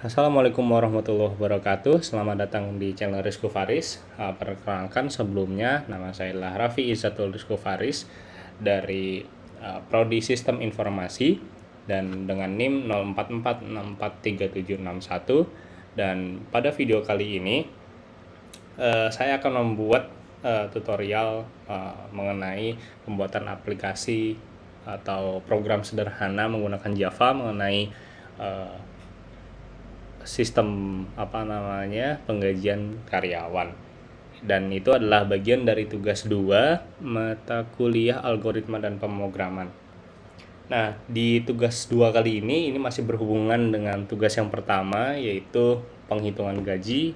Assalamualaikum warahmatullahi wabarakatuh. Selamat datang di channel Rizko Faris. Perkenalkan sebelumnya, nama saya adalah Raffi Izzatul Rizko Faris dari Prodi Sistem Informasi dan dengan NIM 0446437761. Dan pada video kali ini saya akan membuat tutorial mengenai pembuatan aplikasi atau program sederhana menggunakan Java mengenai sistem penggajian karyawan, dan itu adalah bagian dari tugas 2 mata kuliah algoritma dan pemrograman. Nah, di tugas 2 kali ini masih berhubungan dengan tugas yang pertama, yaitu penghitungan gaji.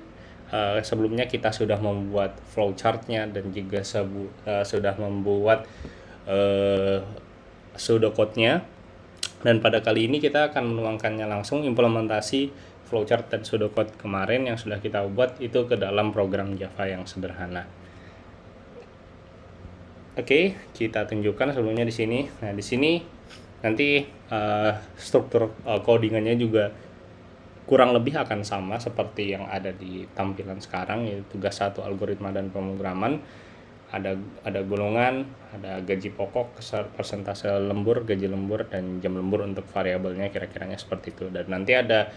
Sebelumnya kita sudah membuat flowchartnya dan juga sudah membuat pseudocode-nya. Dan pada kali ini kita akan menuangkannya langsung, implementasi flowchart dan pseudocode kemarin yang sudah kita buat itu ke dalam program Java yang sederhana. Oke, kita tunjukkan sebelumnya di sini. Nah, di sini nanti struktur codingannya juga kurang lebih akan sama seperti yang ada di tampilan sekarang, yaitu tugas 1 algoritma dan pemrograman. Ada golongan, ada gaji pokok, persentase lembur, gaji lembur, dan jam lembur untuk variabelnya, kira-kiranya seperti itu. Dan nanti ada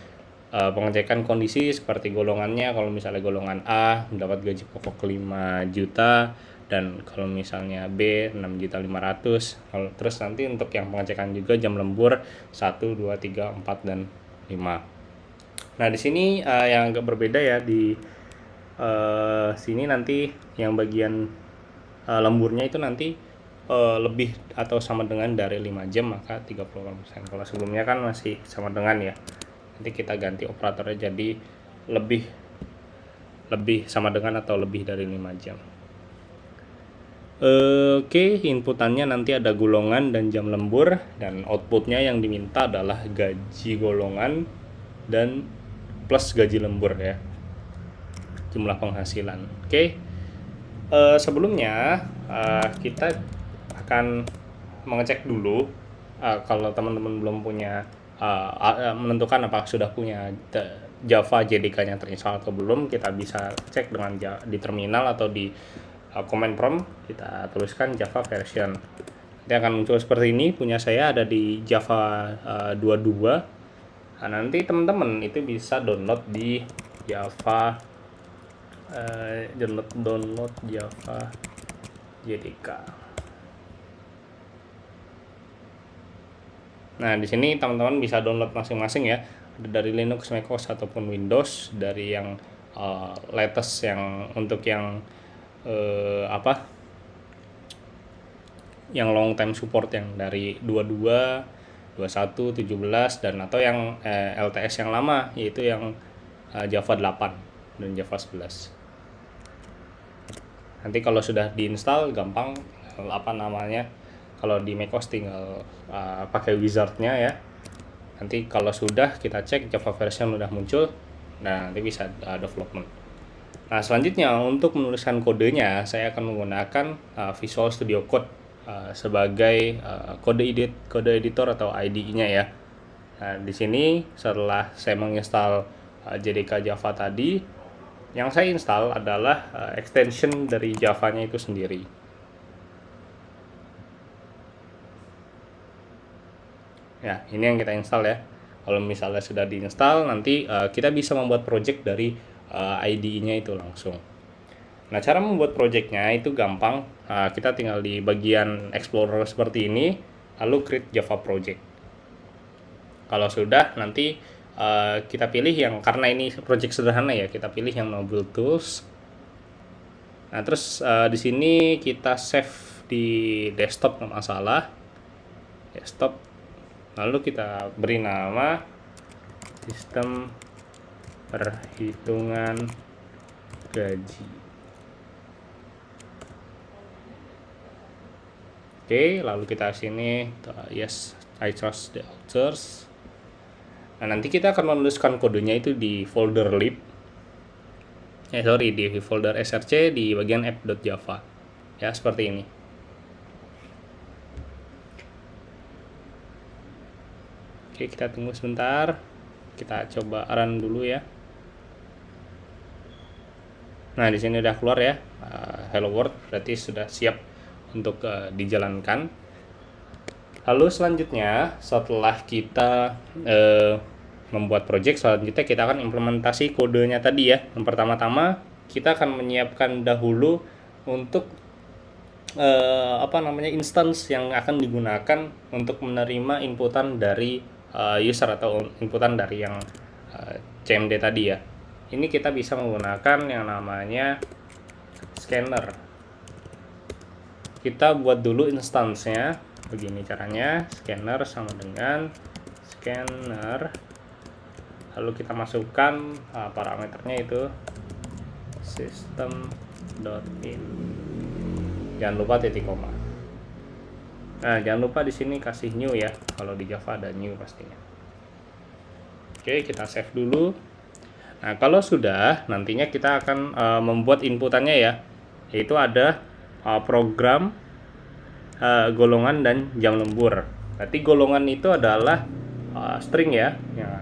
pengecekan kondisi seperti golongannya. Kalau misalnya golongan A mendapat gaji pokok 5 juta, dan kalau misalnya B 6.500.000. Terus nanti untuk yang pengecekan juga jam lembur 1, 2, 3, 4, dan 5. Nah, di sini yang agak berbeda ya, di sini nanti yang bagian lemburnya itu nanti lebih atau sama dengan dari 5 jam, maka 30%. Kalau sebelumnya kan masih sama dengan ya. Nanti kita ganti operatornya jadi lebih sama dengan atau lebih dari 5 jam. Oke, inputannya nanti ada golongan dan jam lembur, dan outputnya yang diminta adalah gaji golongan dan plus gaji lembur ya, jumlah penghasilan. Oke, sebelumnya kita akan mengecek dulu kalau teman-teman belum punya menentukan apakah sudah punya Java JDK-nya terinstall atau belum. Kita bisa cek dengan di terminal atau di command prompt, kita tuliskan Java version. Nanti akan muncul seperti ini. Punya saya ada di Java 22. Nah, nanti teman-teman itu bisa download di Java download Java JDK. Nah, di sini teman-teman bisa download masing-masing ya, ada dari Linux, macOS ataupun Windows. Dari yang latest, yang untuk yang yang long time support, yang dari 22, 21, 17, dan atau yang LTS yang lama, yaitu yang Java 8 dan Java 11. Nanti kalau sudah diinstal gampang, kalau di macOS tinggal pakai wizardnya ya. Nanti kalau sudah kita cek Java version udah muncul, nah nanti bisa development. Nah, selanjutnya untuk menuliskan kodenya saya akan menggunakan Visual Studio Code sebagai kode editor atau IDE-nya ya. Nah, di sini setelah saya menginstal JDK Java tadi, yang saya install adalah extension dari Java-nya itu sendiri. Ya, ini yang kita install ya. Kalau misalnya sudah diinstal, nanti kita bisa membuat project dari IDE-nya itu langsung. Nah, cara membuat project-nya itu gampang. Kita tinggal di bagian Explorer seperti ini, lalu create Java project. Kalau sudah, nanti kita pilih yang, karena ini project sederhana ya, kita pilih yang no build tools. Nah, terus di sini kita save di desktop, nggak masalah, desktop. Lalu kita beri nama sistem perhitungan gaji. Oke, lalu kita sini yes, I trust the authors. Nah, nanti kita akan menuliskan kodenya itu di folder lib, di folder src di bagian app.java ya, seperti ini. Oke, kita tunggu sebentar. Kita coba run dulu ya. Nah, di sini udah keluar ya. Hello World, berarti sudah siap untuk dijalankan. Lalu selanjutnya, setelah kita membuat project, selanjutnya kita akan implementasi kodenya tadi ya. Yang pertama-tama kita akan menyiapkan dahulu untuk instance yang akan digunakan untuk menerima inputan dari user atau inputan dari yang CMD tadi ya. Ini kita bisa menggunakan yang namanya scanner. Kita buat dulu instance-nya. Begini caranya, scanner sama dengan scanner. Lalu kita masukkan parameternya itu system.in. Jangan lupa titik koma. Nah, jangan lupa di sini kasih new ya. Kalau di Java ada new pastinya. Oke, kita save dulu. Nah, kalau sudah, nantinya kita akan membuat inputannya ya, yaitu ada program, golongan, dan jam lembur. Berarti golongan itu adalah string ya,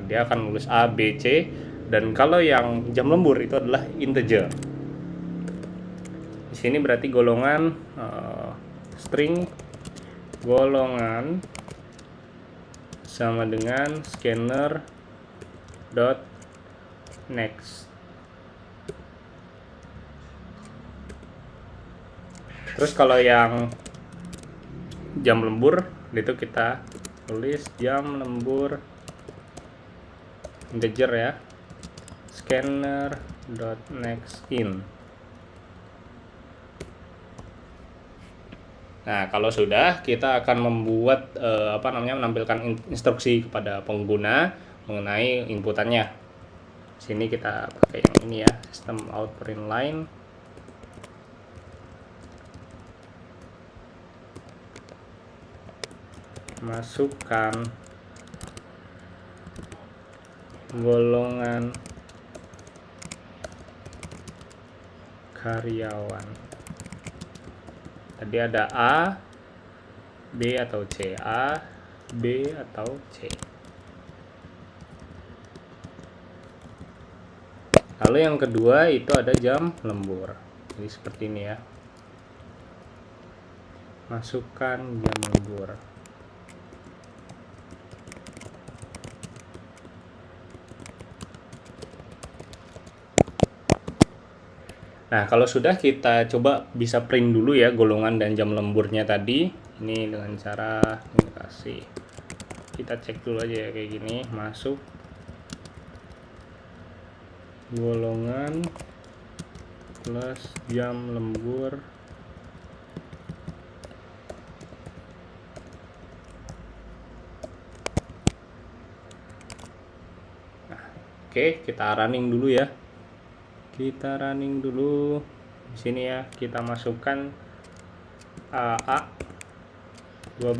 dia akan nulis A, B, C, dan kalau yang jam lembur itu adalah integer. Di sini berarti golongan string golongan sama dengan scanner dot next. Terus kalau yang jam lembur itu kita tulis jam lembur integer ya, scanner dot next in. Nah, kalau sudah, kita akan membuat menampilkan instruksi kepada pengguna mengenai inputannya. Sini kita pakai yang ini ya, system out print line. Masukkan golongan karyawan. Tadi ada A, B atau C, A, B atau C. Lalu yang kedua itu ada jam lembur. Jadi seperti ini ya. Masukkan jam lembur. Nah, kalau sudah, kita coba bisa print dulu ya golongan dan jam lemburnya tadi. Ini dengan cara ini kasih. Kita cek dulu aja ya kayak gini, masuk golongan plus jam lembur. Nah, oke, kita running dulu ya. Kita running dulu di sini ya, kita masukkan A12.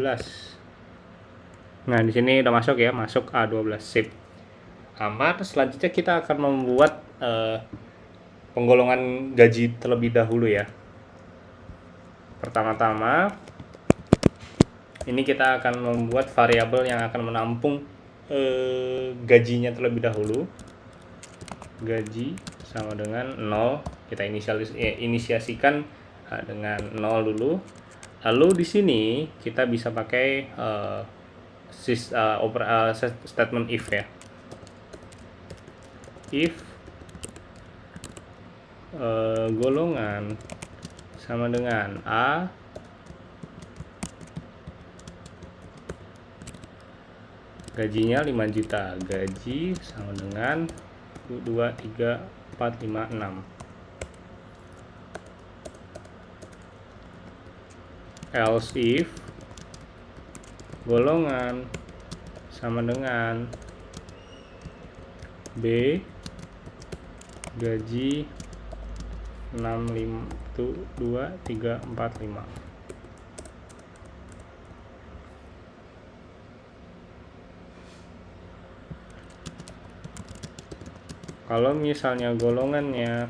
Nah, di sini udah masuk ya, masuk A12, sip. Aman. Selanjutnya kita akan membuat penggolongan gaji terlebih dahulu ya. Pertama-tama ini kita akan membuat variabel yang akan menampung gajinya terlebih dahulu. Gaji sama dengan 0, kita inisiasikan dengan 0 dulu. Lalu di sini kita bisa pakai statement if ya. If golongan sama dengan A gajinya 5 juta, gaji sama dengan 2, 3, 4, 5, 6. Else if golongan sama dengan B gaji 6, 5, 2, 3, 4, 5. Kalau misalnya golongannya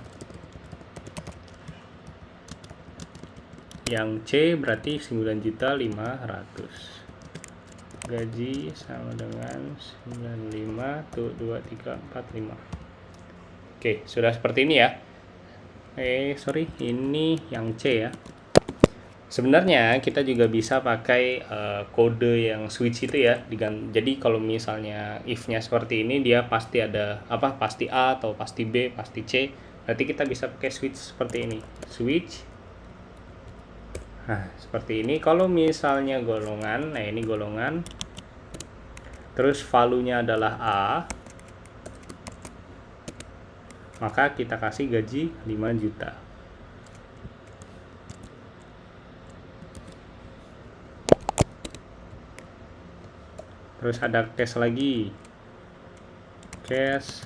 yang C berarti 9.500.000. gaji sama dengan 95 tuh 2 3 4 5. Oke, sudah seperti ini ya. Sorry, ini yang C ya. Sebenarnya kita juga bisa pakai kode yang switch itu ya. Jadi kalau misalnya if-nya seperti ini, dia pasti ada pasti A atau pasti B, pasti C. Berarti kita bisa pakai switch seperti ini. Switch. Nah, seperti ini. Kalau misalnya golongan, nah ini golongan. Terus value-nya adalah A. Maka kita kasih gaji 5 juta. Terus ada case lagi, case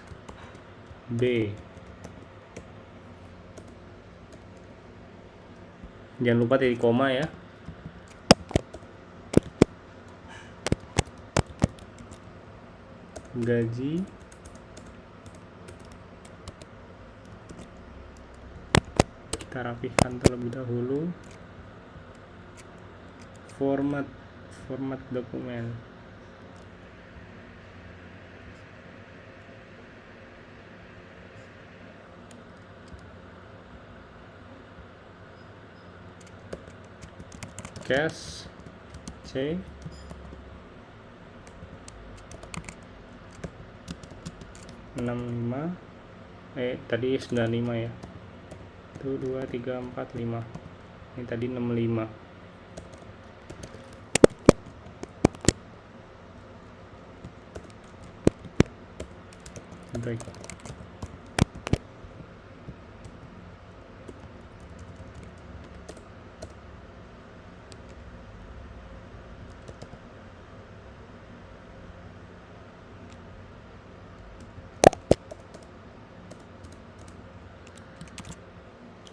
B. Jangan lupa titik koma ya. Gaji kita rapihkan terlebih dahulu. Format dokumen. Case C. Tadi 95 ya. 1 2 3 4 5. Ini tadi 65. Break.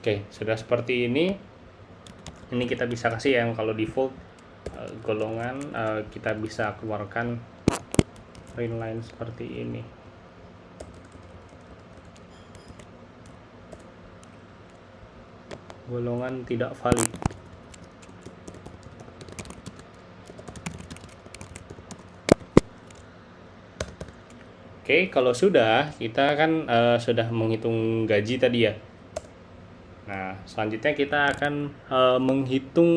Oke, sudah seperti ini. Ini kita bisa kasih yang kalau default golongan, kita bisa keluarkan print line seperti ini. Golongan tidak valid. Oke, kalau sudah, kita kan sudah menghitung gaji tadi ya. Nah, selanjutnya kita akan menghitung,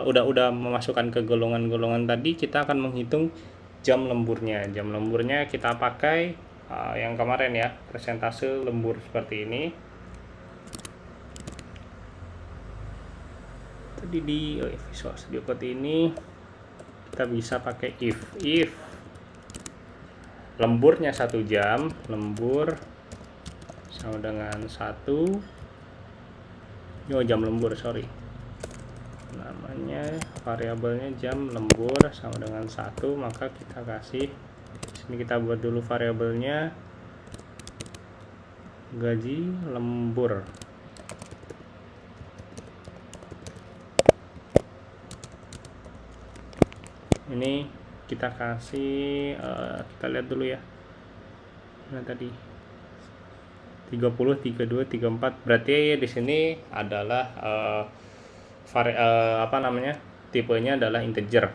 udah memasukkan ke golongan-golongan tadi, kita akan menghitung jam lemburnya. Jam lemburnya kita pakai yang kemarin ya, persentase lembur seperti ini. Tadi di Visual Studio Code ini kita bisa pakai if lemburnya 1 jam, lembur sama dengan 1. Jam lembur, sorry, namanya variabelnya jam lembur sama dengan 1, maka kita kasih sini, kita buat dulu variabelnya gaji lembur. Ini kita kasih kita lihat dulu ya. Nah, tadi 30, 32, 34. Berarti di sini adalah tipenya adalah integer.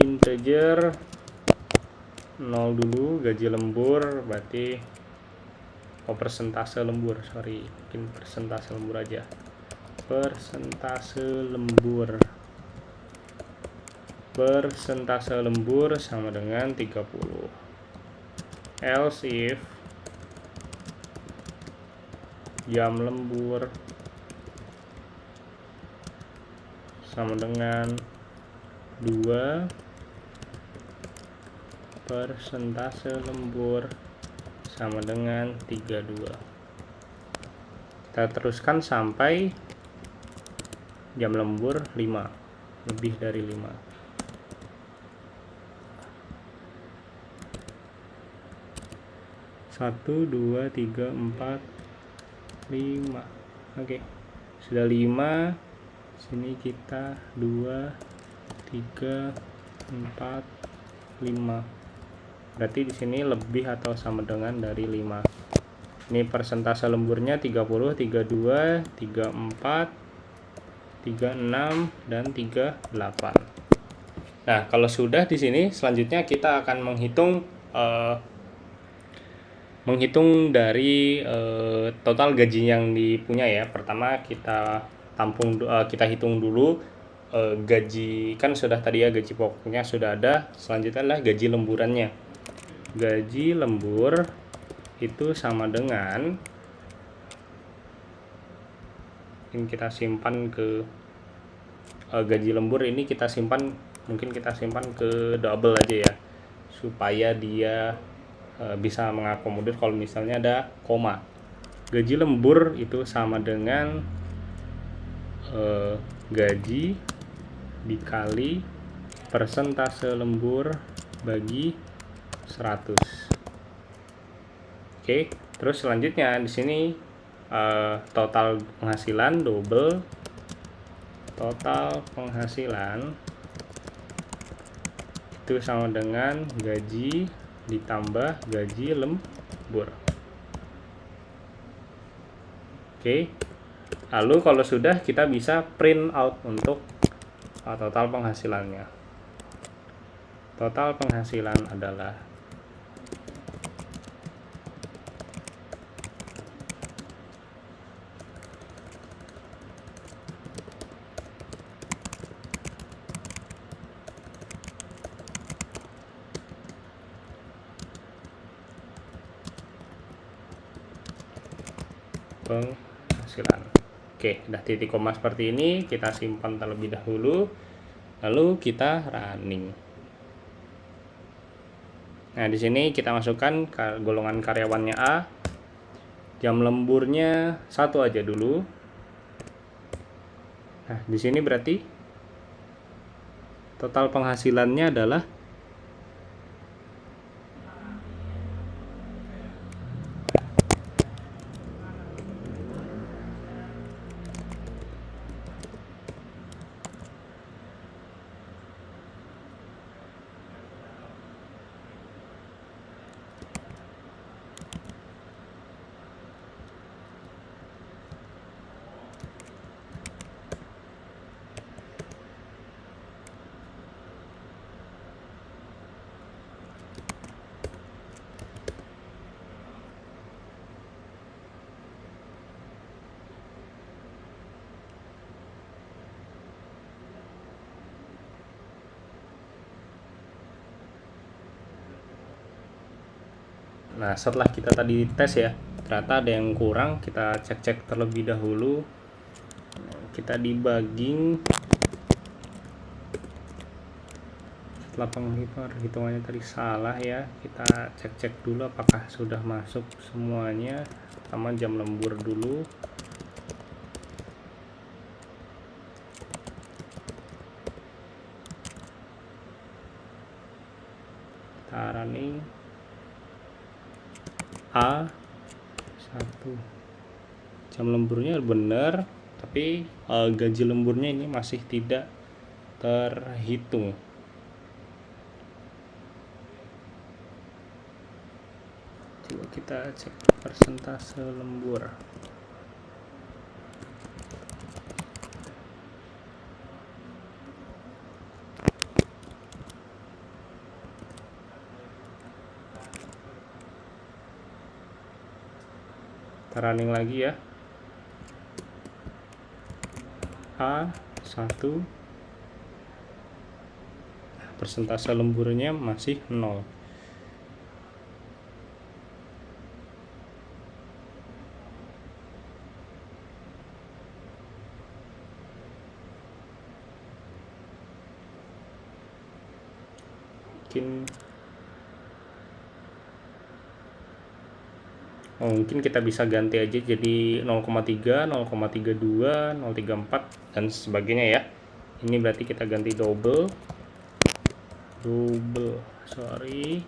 Integer 0 dulu, gaji lembur berarti persentase lembur, sorry, bikin persentase lembur aja. Persentase lembur sama dengan 30. Else if jam lembur sama dengan 2, persentase lembur sama dengan 32. Kita teruskan sampai jam lembur 5, lebih dari 5. 1 2 3 4 5. Oke, sudah 5. Sini kita 2 3 4 5. Berarti di sini lebih atau sama dengan dari 5. Ini persentase lemburnya 30, 32, 34, 36 dan 38. Nah, kalau sudah di sini selanjutnya kita akan menghitung dari total gaji yang dipunya ya. Pertama kita hitung dulu gaji, kan sudah tadi ya, gaji pokoknya sudah ada. Selanjutnya adalah gaji lemburannya. Gaji lembur itu sama dengan, ini kita simpan ke gaji lembur ini mungkin kita simpan ke double aja ya, supaya dia bisa mengakomodir kalau misalnya ada koma. Gaji lembur itu sama dengan gaji dikali persentase lembur bagi 100. Oke, terus selanjutnya di sini total penghasilan double total penghasilan itu sama dengan gaji ditambah gaji lembur. Oke, lalu kalau sudah, kita bisa print out untuk total penghasilannya. Total penghasilan adalah penghasilan. Oke, udah titik koma seperti ini, kita simpan terlebih dahulu, lalu kita running. Nah, di sini kita masukkan golongan karyawannya A, jam lemburnya 1 aja dulu. Nah, di sini berarti total penghasilannya adalah Nah, setelah kita tadi tes ya, ternyata ada yang kurang, kita cek-cek terlebih dahulu. Kita debugging. Setelah perhitungannya tadi salah ya, kita cek-cek dulu apakah sudah masuk semuanya. Pertama jam lembur dulu. Kita running. A1, jam lemburnya benar, tapi gaji lemburnya ini masih tidak terhitung. Coba kita cek persentase lembur. Running lagi ya. A1, persentase lemburnya masih 0. Mungkin kita bisa ganti aja jadi 0,3, 0,32, 0,34 dan sebagainya ya. Ini berarti kita ganti double, sorry,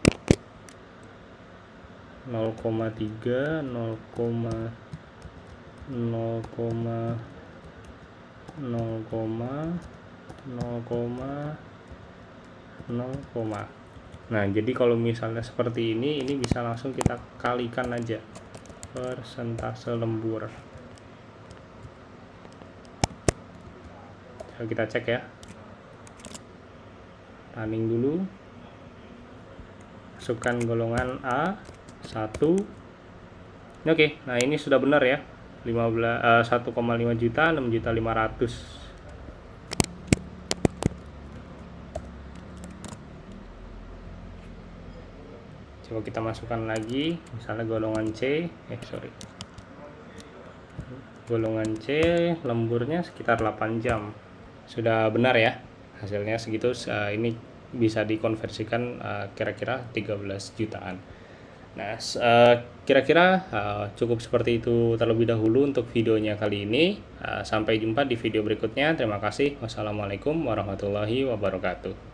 0,3, 0,0, nah jadi kalau misalnya seperti ini bisa langsung kita kalikan aja persentase lembur. Coba kita cek ya, running dulu, masukkan golongan A 1. Oke, nah ini sudah benar ya, 1,5 juta, 6.500.000. Coba kita masukkan lagi, misalnya golongan C, golongan C, lemburnya sekitar 8 jam. Sudah benar ya, hasilnya segitu. Ini bisa dikonversikan kira-kira 13 jutaan. Nah, kira-kira cukup seperti itu terlebih dahulu untuk videonya kali ini. Sampai jumpa di video berikutnya. Terima kasih. Wassalamualaikum warahmatullahi wabarakatuh.